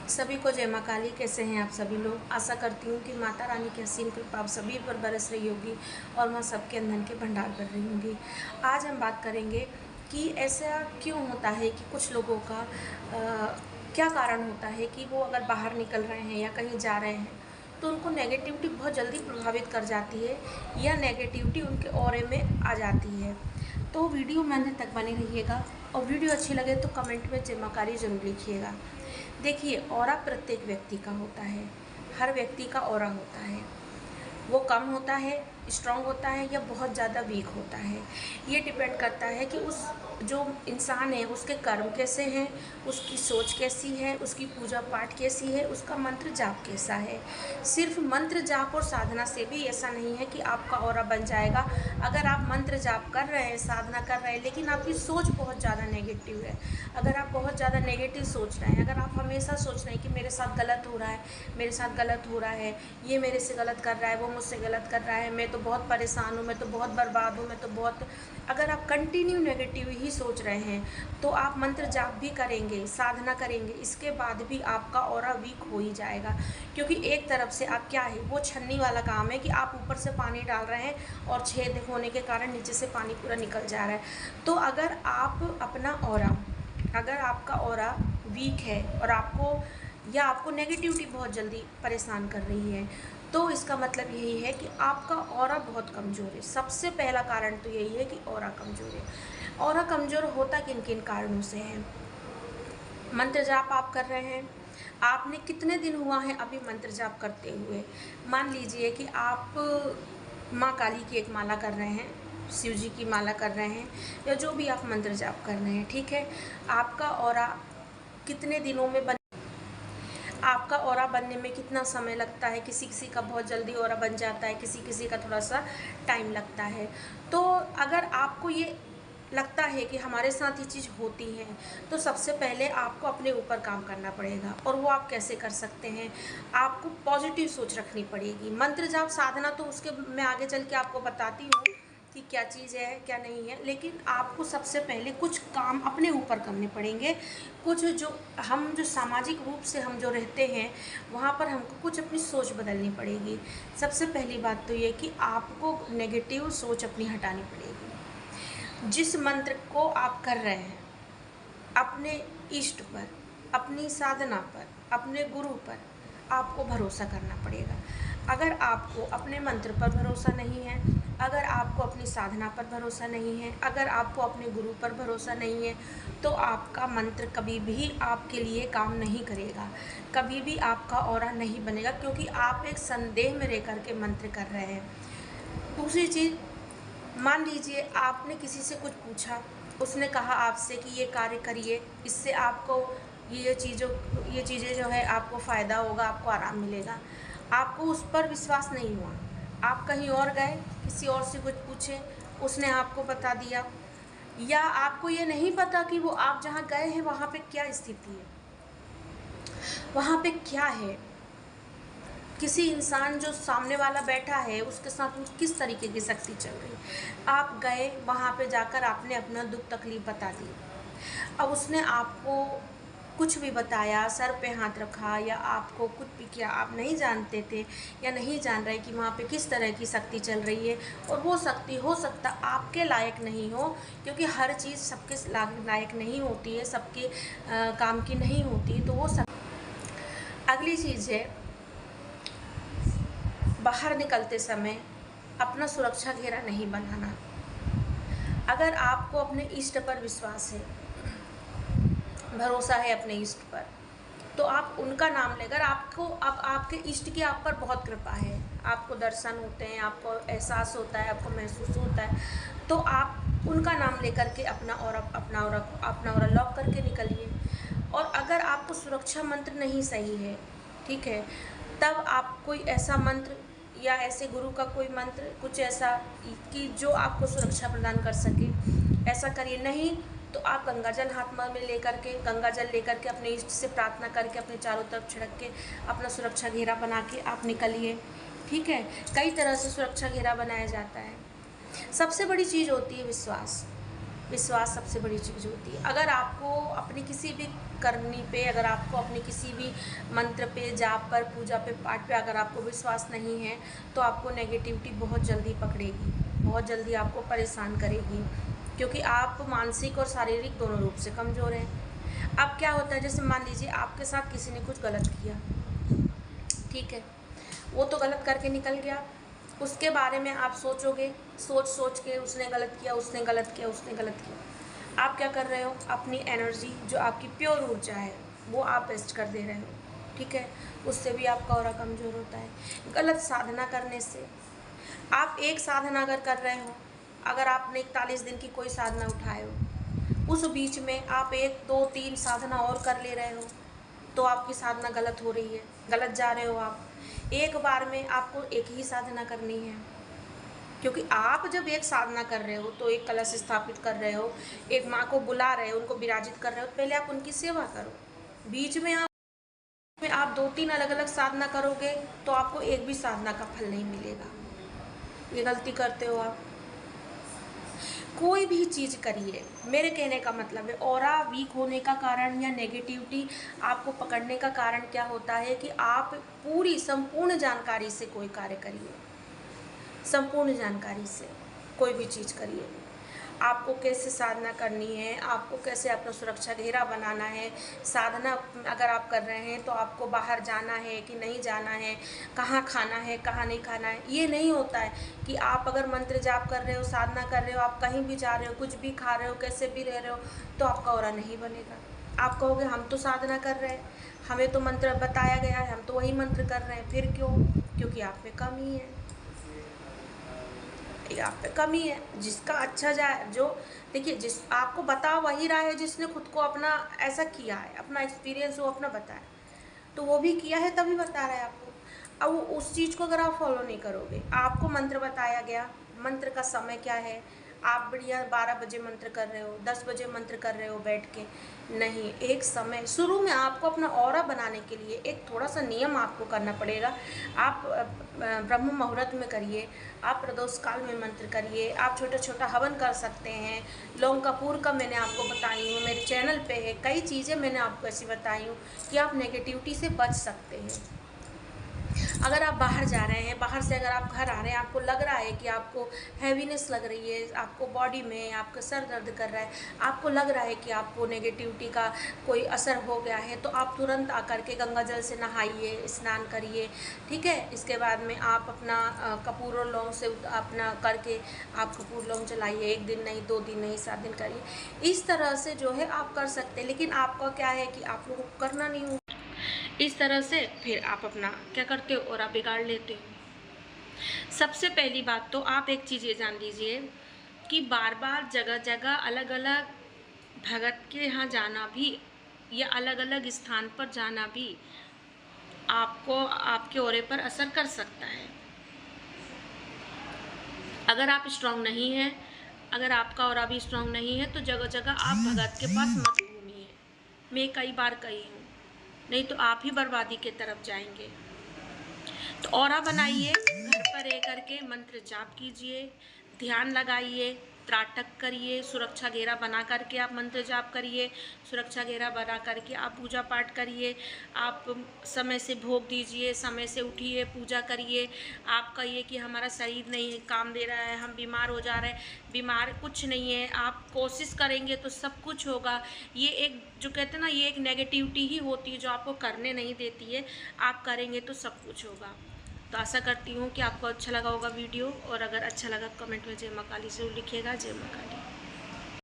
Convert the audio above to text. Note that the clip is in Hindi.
सभी को जय माँ काली। कैसे हैं आप सभी लोग? आशा करती हूँ कि माता रानी की असीम कृपा आप सभी पर बरस रही होगी और माँ सबके अंधन के भंडार कर रही होंगी। आज हम बात करेंगे कि ऐसा क्यों होता है कि कुछ लोगों का क्या कारण होता है कि वो अगर बाहर निकल रहे हैं या कहीं जा रहे हैं तो उनको नेगेटिविटी बहुत जल्दी प्रभावित कर जाती है या नेगेटिविटी उनके ऑरे में आ जाती है। तो वीडियो में अंत तक बने रहिएगा और वीडियो अच्छी लगे तो कमेंट में जय माँ काली जरूर लिखिएगा। देखिए, ऑरा प्रत्येक व्यक्ति का होता है, हर व्यक्ति का ऑरा होता है। वो कम होता है, स्ट्रॉन्ग होता है या बहुत ज़्यादा वीक होता है। ये डिपेंड करता है कि उस जो इंसान है उसके कर्म कैसे हैं, उसकी सोच कैसी है, उसकी पूजा पाठ कैसी है, उसका मंत्र जाप कैसा है। सिर्फ मंत्र जाप और साधना से भी ऐसा नहीं है कि आपका ऑरा बन जाएगा। अगर आप मंत्र जाप कर रहे हैं, साधना कर रहे हैं, लेकिन आपकी सोच बहुत ज़्यादा नेगेटिव है, अगर आप बहुत ज़्यादा नेगेटिव सोच रहे हैं, अगर आप हमेशा सोच रहे हैं कि मेरे साथ गलत हो रहा है, मेरे साथ गलत हो रहा है, ये मेरे से गलत कर रहा है, वो मुझसे गलत कर रहा है, मैं तो बहुत परेशान हूँ, मैं तो बहुत बर्बाद हूँ, मैं तो बहुत, अगर आप कंटिन्यू नेगेटिव ही सोच रहे हैं तो आप मंत्र जाप भी करेंगे, साधना करेंगे, इसके बाद भी आपका ऑरा वीक हो ही जाएगा। क्योंकि एक तरफ से आप क्या है, वो छन्नी वाला काम है कि आप ऊपर से पानी डाल रहे हैं और छेद होने के कारण नीचे से पानी पूरा निकल जा रहा है। तो अगर आप अपना ऑरा, अगर आपका ऑरा वीक है और आपको नेगेटिविटी बहुत जल्दी परेशान कर रही है तो इसका मतलब यही है कि आपका ऑरा बहुत कमज़ोर है। सबसे पहला कारण तो यही है कि ऑरा कमज़ोर है। ऑरा कमज़ोर होता किन किन कारणों से है? मंत्र जाप आप कर रहे हैं, आपने कितने दिन हुआ है अभी मंत्र जाप करते हुए? मान लीजिए कि आप माँ काली की एक माला कर रहे हैं, शिव जी की माला कर रहे हैं, या जो भी आप मंत्र जाप कर रहे हैं, ठीक है। आपका ऑरा कितने दिनों में आपका ऑरा बनने में कितना समय लगता है? किसी किसी का बहुत जल्दी ऑरा बन जाता है, किसी किसी का थोड़ा सा टाइम लगता है। तो अगर आपको ये लगता है कि हमारे साथ ये चीज़ होती है तो सबसे पहले आपको अपने ऊपर काम करना पड़ेगा। और वो आप कैसे कर सकते हैं? आपको पॉजिटिव सोच रखनी पड़ेगी। मंत्र जाप साधना तो उसके मैं आगे चल के आपको बताती हूँ कि क्या चीज़ है क्या नहीं है, लेकिन आपको सबसे पहले कुछ काम अपने ऊपर करने पड़ेंगे। कुछ जो सामाजिक रूप से हम जो रहते हैं वहाँ पर हमको कुछ अपनी सोच बदलनी पड़ेगी। सबसे पहली बात तो ये कि आपको नेगेटिव सोच अपनी हटानी पड़ेगी। जिस मंत्र को आप कर रहे हैं, अपने इष्ट पर, अपनी साधना पर, अपने गुरु पर आपको भरोसा करना पड़ेगा। अगर आपको अपने मंत्र पर भरोसा नहीं है, अगर आपको अपनी साधना पर भरोसा नहीं है, अगर आपको अपने गुरु पर भरोसा नहीं है तो आपका मंत्र कभी भी आपके लिए काम नहीं करेगा, कभी भी आपका ऑरा नहीं बनेगा, क्योंकि आप एक संदेह में रह कर के मंत्र कर रहे हैं। दूसरी चीज़, मान लीजिए आपने किसी से कुछ पूछा, उसने कहा आपसे कि ये कार्य करिए, इससे आपको ये चीज़ें जो है आपको फ़ायदा होगा, आपको आराम मिलेगा। आपको उस पर विश्वास नहीं हुआ, आप कहीं और गए, किसी और से कुछ पूछे, उसने आपको बता दिया, या आपको ये नहीं पता कि वो आप जहाँ गए हैं वहाँ पे क्या स्थिति है, वहाँ पे क्या है, किसी इंसान जो सामने वाला बैठा है उसके साथ किस तरीके की शक्ति चल रही। आप गए वहाँ पे जाकर आपने अपना दुख तकलीफ़ बता दी, अब उसने आपको कुछ भी बताया, सर पे हाथ रखा या आपको कुछ भी किया, आप नहीं जानते थे या नहीं जान रहे कि वहाँ पे किस तरह की शक्ति चल रही है, और वो शक्ति हो सकता आपके लायक नहीं हो, क्योंकि हर चीज़ सबके लायक नहीं होती है, सबके काम की नहीं होती, तो वो अगली चीज़ है, बाहर निकलते समय अपना सुरक्षा घेरा नहीं बनाना। अगर आपको अपने इष्ट पर विश्वास है, भरोसा है अपने इष्ट पर, तो आप उनका नाम लेकर, अब आपके इष्ट की आप पर बहुत कृपा है, आपको दर्शन होते हैं, आपको एहसास होता है, आपको महसूस होता है, तो आप उनका नाम लेकर के अपना ऑरा लॉक करके निकलिए। और अगर आपको सुरक्षा मंत्र नहीं सही है, ठीक है, तब आप कोई ऐसा मंत्र या ऐसे गुरु का कोई मंत्र, कुछ ऐसा कि जो आपको सुरक्षा प्रदान कर सके, ऐसा करिए। नहीं तो आप गंगा जल हाथ में लेकर के अपने इष्ट से प्रार्थना करके अपने चारों तरफ छिड़क के अपना सुरक्षा घेरा बना के आप निकलिए, ठीक है। कई तरह से सुरक्षा घेरा बनाया जाता है। सबसे बड़ी चीज़ होती है विश्वास। विश्वास सबसे बड़ी चीज़ होती है। अगर आपको अपनी किसी भी करनी पे, अगर आपको अपने किसी भी मंत्र पे, जाप पर, पूजा पे, पाठ पे अगर आपको विश्वास नहीं है तो आपको नेगेटिविटी बहुत जल्दी पकड़ेगी, बहुत जल्दी आपको परेशान करेगी, क्योंकि आप मानसिक और शारीरिक दोनों रूप से कमज़ोर हैं। अब क्या होता है, जैसे मान लीजिए आपके साथ किसी ने कुछ गलत किया, ठीक है, वो तो गलत करके निकल गया, उसके बारे में आप सोचोगे, सोच सोच के उसने गलत किया, उसने गलत किया, उसने गलत किया। आप क्या कर रहे हो, अपनी एनर्जी जो आपकी प्योर ऊर्जा है वो आप वेस्ट कर दे रहे हो, ठीक है। उससे भी आपका ऑरा कमज़ोर होता है। गलत साधना करने से, आप एक साधना अगर कर रहे हो, अगर आपने 41 दिन की कोई साधना उठाए हो, उस बीच में आप 1 2 3 साधना और कर ले रहे हो, तो आपकी साधना गलत हो रही है, गलत जा रहे हो आप। एक बार में आपको एक ही साधना करनी है, क्योंकि आप जब एक साधना कर रहे हो तो एक कलश स्थापित कर रहे हो, एक माँ को बुला रहे हो, उनको विराजित कर रहे हो, पहले आप उनकी सेवा करो। बीच में आप 2-3 अलग अलग साधना करोगे तो आपको एक भी साधना का फल नहीं मिलेगा। ये गलती करते हो आप। कोई भी चीज़ करिए, मेरे कहने का मतलब है, ऑरा वीक होने का कारण या नेगेटिविटी आपको पकड़ने का कारण क्या होता है कि आप पूरी संपूर्ण जानकारी से कोई कार्य करिए, संपूर्ण जानकारी से कोई भी चीज़ करिए। आपको कैसे साधना करनी है, आपको कैसे अपना सुरक्षा घेरा बनाना है, साधना अगर आप कर रहे हैं तो आपको बाहर जाना है कि नहीं जाना है, कहाँ खाना है, कहाँ नहीं खाना है। ये नहीं होता है कि आप अगर मंत्र जाप कर रहे हो, साधना कर रहे हो, आप कहीं भी जा रहे हो, कुछ भी खा रहे हो, कैसे भी रह रहे हो, तो आपका ऑरा नहीं बनेगा। आप कहोगे हम तो साधना कर रहे हैं, हमें तो मंत्र बताया गया है, हम तो वही मंत्र कर रहे हैं, फिर क्यों? क्योंकि आप में कमी है, आप पे कमी है। जिसका अच्छा जाए, जो देखिए, जिस आपको बता वही रहा है जिसने खुद को अपना ऐसा किया है, अपना एक्सपीरियंस वो अपना बताया, तो वो भी किया है तभी बता रहा है आपको। अब उस चीज़ को अगर आप फॉलो नहीं करोगे, आपको मंत्र बताया गया, मंत्र का समय क्या है, आप बढ़िया 12 बजे मंत्र कर रहे हो, 10 बजे मंत्र कर रहे हो बैठ के, नहीं, एक समय शुरू में आपको अपना ऑरा बनाने के लिए एक थोड़ा सा नियम आपको करना पड़ेगा। आप ब्रह्म मुहूर्त में करिए, आप प्रदोष काल में मंत्र करिए, आप छोटा छोटा हवन कर सकते हैं। लौंग कपूर का मैंने आपको बताई हूँ, मेरे चैनल पे है, कई चीज़ें मैंने आपको ऐसी बताई हूँ कि आप नेगेटिविटी से बच सकते हैं। अगर आप बाहर जा रहे हैं, बाहर से अगर आप घर आ रहे हैं, आपको लग रहा है कि आपको हैवीनेस लग रही है, आपको बॉडी में आपका सर दर्द कर रहा है, आपको लग रहा है कि आपको नेगेटिविटी का कोई असर हो गया है, तो आप तुरंत आकर के गंगा जल से नहाइए, स्नान करिए, ठीक है। इसके बाद में आप अपना कपूर और लौंग से अपना करके आप कपूर लौंग जलाइए, 1 दिन नहीं, 2 दिन नहीं, 7 दिन करिए। इस तरह से जो है आप कर सकते हैं, लेकिन आपका क्या है कि आप लोगों को करना नहीं हो। इस तरह से फिर आप अपना क्या करते हो, और आप बिगाड़ लेते हो। सबसे पहली बात तो आप एक चीज़ ये जान लीजिए कि बार बार जगह जगह अलग अलग भगत के यहाँ जाना भी या अलग अलग स्थान पर जाना भी आपको आपके ऑरे पर असर कर सकता है। अगर आप स्ट्रांग नहीं हैं, अगर आपका ऑरा भी स्ट्रांग नहीं है, तो जगह जगह आप भगत के पास मत घूमिए। मैं कई बार कही हूँ, नहीं तो आप ही बर्बादी के तरफ जाएंगे। तो ऑरा बनाइए, घर पर रह करके मंत्र जाप कीजिए, ध्यान लगाइए, त्राटक करिए, सुरक्षा घेरा बना करके आप मंत्र जाप करिए, सुरक्षा घेरा बना करके आप पूजा पाठ करिए, आप समय से भोग दीजिए, समय से उठिए, पूजा करिए। आप कहिए कि हमारा शरीर नहीं काम दे रहा है, हम बीमार हो जा रहे हैं, बीमार कुछ नहीं है, आप कोशिश करेंगे तो सब कुछ होगा। ये एक जो कहते हैं ना, ये एक नेगेटिविटी ही होती है जो आपको करने नहीं देती है, आप करेंगे तो सब कुछ होगा। तो आशा करती हूँ कि आपको अच्छा लगा होगा वीडियो, और अगर अच्छा लगा कमेंट में जय माँ काली ज़रूर लिखिएगा। जय माँ काली।